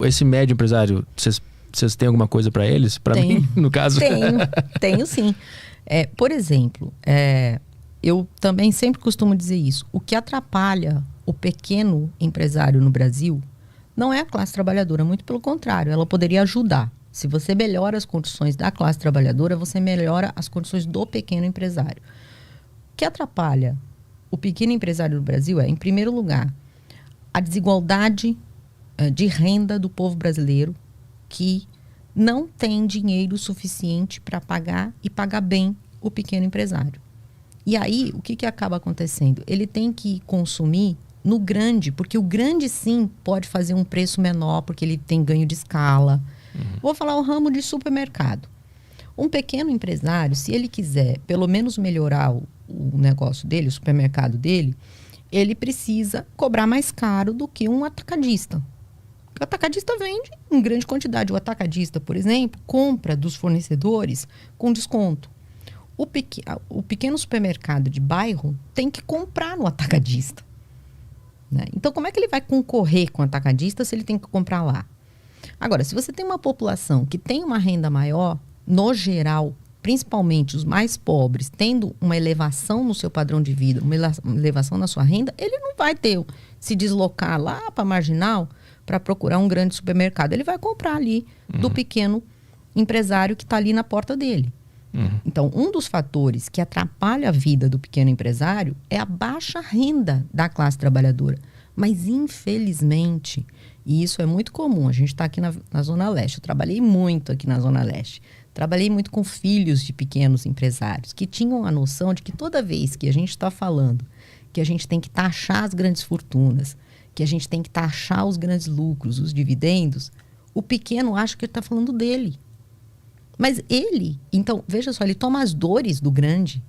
Esse médio empresário, vocês têm alguma coisa para eles? Para mim, no caso? Tenho sim. Por exemplo, eu também sempre costumo dizer isso. O que atrapalha o pequeno empresário no Brasil não é a classe trabalhadora, muito pelo contrário, ela poderia ajudar. Se você melhora as condições da classe trabalhadora, você melhora as condições do pequeno empresário. O que atrapalha o pequeno empresário no Brasil em primeiro lugar, a desigualdade de renda do povo brasileiro, que não tem dinheiro suficiente para pagar e pagar bem o pequeno empresário. E aí, o que acaba acontecendo? Ele tem que consumir no grande, porque o grande sim pode fazer um preço menor, porque ele tem ganho de escala. Vou falar o ramo de supermercado. Um pequeno empresário, se ele quiser pelo menos melhorar o negócio dele, o supermercado dele, ele precisa cobrar mais caro do que um atacadista. O atacadista vende em grande quantidade. O atacadista, por exemplo, compra dos fornecedores com desconto. O pequeno supermercado de bairro tem que comprar no atacadista, né? Então, como é que ele vai concorrer com o atacadista se ele tem que comprar lá? Agora, se você tem uma população que tem uma renda maior, no geral, principalmente os mais pobres, tendo uma elevação no seu padrão de vida, uma elevação na sua renda, ele não vai se deslocar lá para a marginal para procurar um grande supermercado. Ele vai comprar ali do pequeno empresário que está ali na porta dele. Então, um dos fatores que atrapalha a vida do pequeno empresário é a baixa renda da classe trabalhadora. Mas, infelizmente, e isso é muito comum, a gente está aqui na Zona Leste, eu trabalhei muito aqui na Zona Leste, trabalhei muito com filhos de pequenos empresários que tinham a noção de que toda vez que a gente está falando que a gente tem que taxar as grandes fortunas, que a gente tem que taxar os grandes lucros, os dividendos, o pequeno acha que ele está falando dele. Mas ele, então, veja só, ele toma as dores do grande,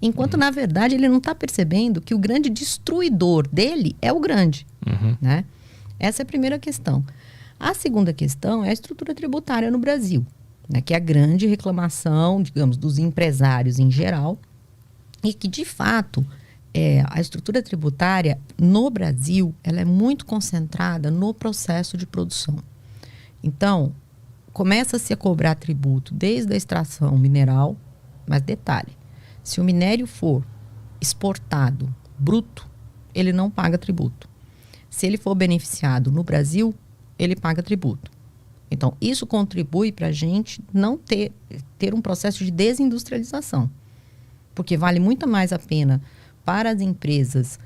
enquanto, na verdade, ele não está percebendo que o grande destruidor dele é o grande. Né? Essa é a primeira questão. A segunda questão é a estrutura tributária no Brasil, né? Que é a grande reclamação, digamos, dos empresários em geral, e que, de fato, a estrutura tributária no Brasil, ela é muito concentrada no processo de produção. Então, começa-se a cobrar tributo desde a extração mineral, mas detalhe, se o minério for exportado bruto, ele não paga tributo. Se ele for beneficiado no Brasil, ele paga tributo. Então, isso contribui para a gente não ter um processo de desindustrialização. Porque vale muito mais a pena para as empresas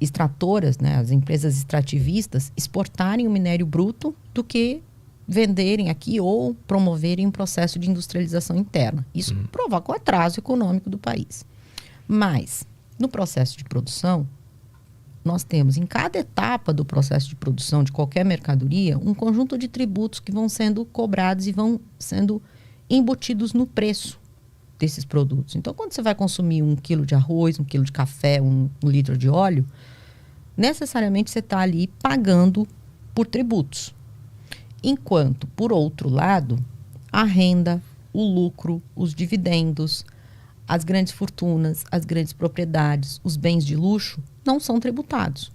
extratoras, né, as empresas extrativistas, exportarem o minério bruto do que venderem aqui ou promoverem um processo de industrialização interna. Isso provoca um atraso econômico do país. Mas, no processo de produção, nós temos em cada etapa do processo de produção de qualquer mercadoria um conjunto de tributos que vão sendo cobrados e vão sendo embutidos no preço desses produtos. Então, quando você vai consumir 1 quilo de arroz, 1 quilo de café, 1 litro de óleo, necessariamente você está ali pagando por tributos. Enquanto, por outro lado, a renda, o lucro, os dividendos, as grandes fortunas, as grandes propriedades, os bens de luxo não são tributados.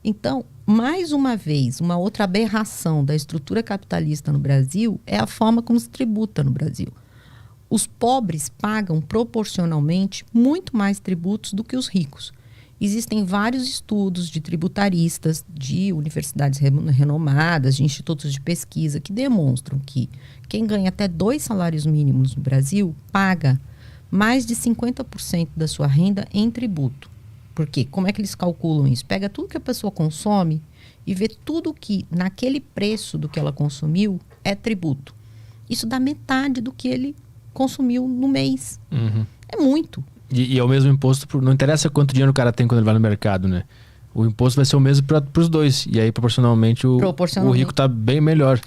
Então, mais uma vez, uma outra aberração da estrutura capitalista no Brasil é a forma como se tributa no Brasil. Os pobres pagam proporcionalmente muito mais tributos do que os ricos. Existem vários estudos de tributaristas, de universidades renomadas, de institutos de pesquisa, que demonstram que quem ganha até 2 salários mínimos no Brasil paga mais de 50% da sua renda em tributo. Por quê? Como é que eles calculam isso? Pega tudo que a pessoa consome e vê tudo que, naquele preço do que ela consumiu, é tributo. Isso dá metade do que ele consumiu no mês. É muito. E é o mesmo imposto, não interessa quanto dinheiro o cara tem quando ele vai no mercado, né? O imposto vai ser o mesmo para os dois. E aí, proporcionalmente, o rico está bem melhor.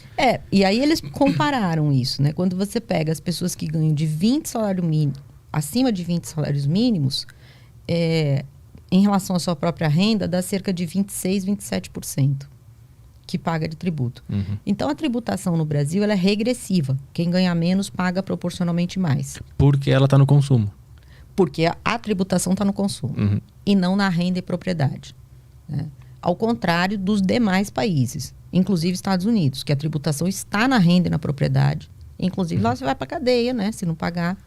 E aí eles compararam isso, né? Quando você pega as pessoas que ganham de 20 salários mínimos, acima de 20 salários mínimos, em relação à sua própria renda, dá cerca de 26%, 27% que paga de tributo. Então, a tributação no Brasil ela é regressiva. Quem ganha menos paga proporcionalmente mais. Porque ela está no consumo. Porque a tributação está no consumo e não na renda e propriedade, né? Ao contrário dos demais países, inclusive Estados Unidos, que a tributação está na renda e na propriedade. Inclusive, lá você vai para cadeia, né? Se não pagar.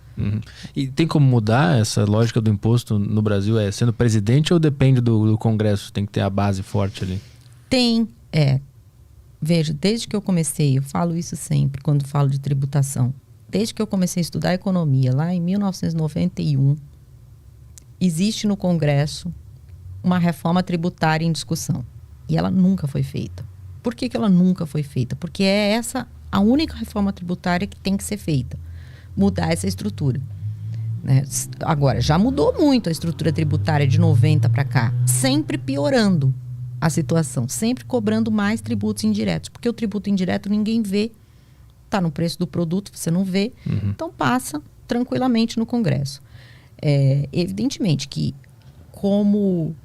E tem como mudar essa lógica do imposto no Brasil? Sendo presidente ou depende do Congresso? Tem que ter a base forte ali? Tem, Veja, desde que eu comecei, eu falo isso sempre quando falo de tributação. Desde que eu comecei a estudar economia, lá em 1991, existe no Congresso uma reforma tributária em discussão. E ela nunca foi feita. Por que ela nunca foi feita? Porque é essa a única reforma tributária que tem que ser feita. Mudar essa estrutura. Né? Agora, já mudou muito a estrutura tributária de 90 para cá. Sempre piorando a situação. Sempre cobrando mais tributos indiretos. Porque o tributo indireto ninguém vê. Está no preço do produto, você não vê. Então passa tranquilamente no Congresso. Evidentemente que, como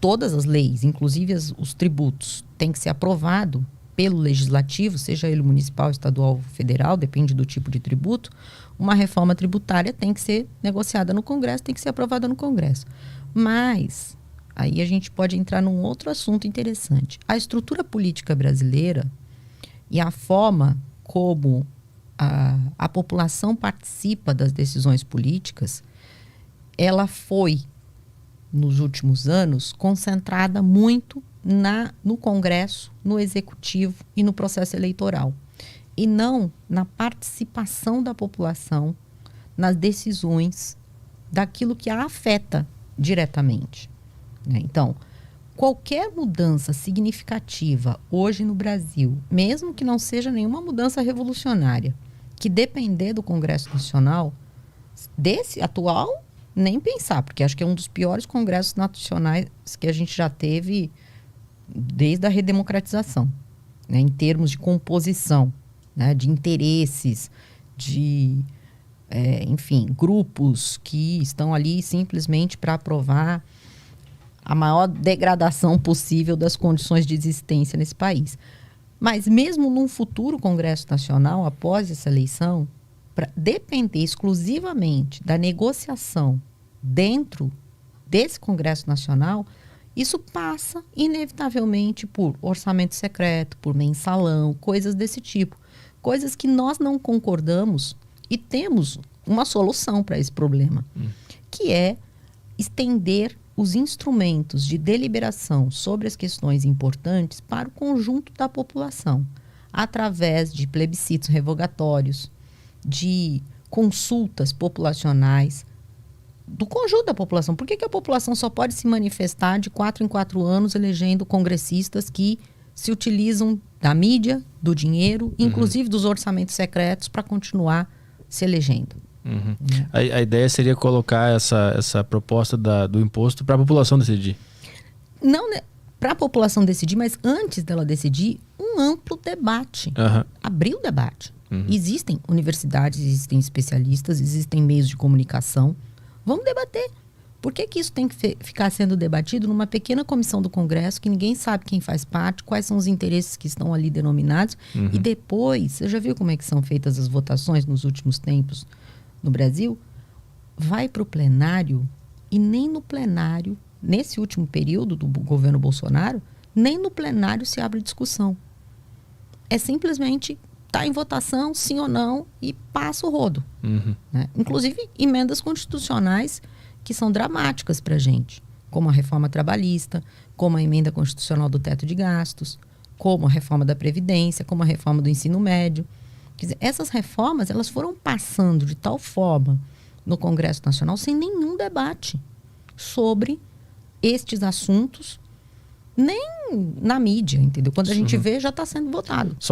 todas as leis, inclusive os tributos, tem que ser aprovado pelo legislativo, seja ele municipal, estadual, federal, depende do tipo de tributo, uma reforma tributária tem que ser negociada no Congresso, tem que ser aprovada no Congresso. Mas aí a gente pode entrar num outro assunto interessante. A estrutura política brasileira e a forma como a população participa das decisões políticas, ela foi, nos últimos anos, concentrada muito no Congresso, no Executivo e no processo eleitoral. E não na participação da população nas decisões daquilo que a afeta diretamente. Né? Então, qualquer mudança significativa hoje no Brasil, mesmo que não seja nenhuma mudança revolucionária, que depender do Congresso Nacional, desse atual, nem pensar, porque acho que é um dos piores congressos nacionais que a gente já teve desde a redemocratização, né, em termos de composição, né, de interesses, de, enfim, grupos que estão ali simplesmente para aprovar a maior degradação possível das condições de existência nesse país. Mas mesmo num futuro Congresso Nacional, após essa eleição, para depender exclusivamente da negociação dentro desse Congresso Nacional, isso passa inevitavelmente por orçamento secreto, por mensalão, coisas desse tipo. Coisas que nós não concordamos e temos uma solução para esse problema, que é estender os instrumentos de deliberação sobre as questões importantes para o conjunto da população, através de plebiscitos revogatórios, de consultas populacionais, do conjunto da população. Por que a população só pode se manifestar de 4 em 4 anos elegendo congressistas que se utilizam da mídia, do dinheiro, inclusive dos orçamentos secretos, para continuar se elegendo? A ideia seria colocar essa proposta do imposto para a população decidir. Não para a população decidir, mas antes dela decidir, um amplo debate. Abrir o debate. Existem universidades, existem especialistas, existem meios de comunicação. Vamos debater. Por que isso tem que ficar sendo debatido numa pequena comissão do Congresso que ninguém sabe quem faz parte, quais são os interesses que estão ali denominados? E depois, você já viu como é que são feitas as votações nos últimos tempos no Brasil? Vai para o plenário e nem no plenário, nesse último período do governo Bolsonaro, nem no plenário se abre discussão. É simplesmente está em votação, sim ou não, e passa o rodo. Né? Inclusive emendas constitucionais que são dramáticas para a gente, como a reforma trabalhista, como a emenda constitucional do teto de gastos, como a reforma da Previdência, como a reforma do ensino médio. Quer dizer, essas reformas elas foram passando de tal forma no Congresso Nacional sem nenhum debate sobre estes assuntos, nem na mídia, entendeu? Quando a gente vê, já está sendo votado.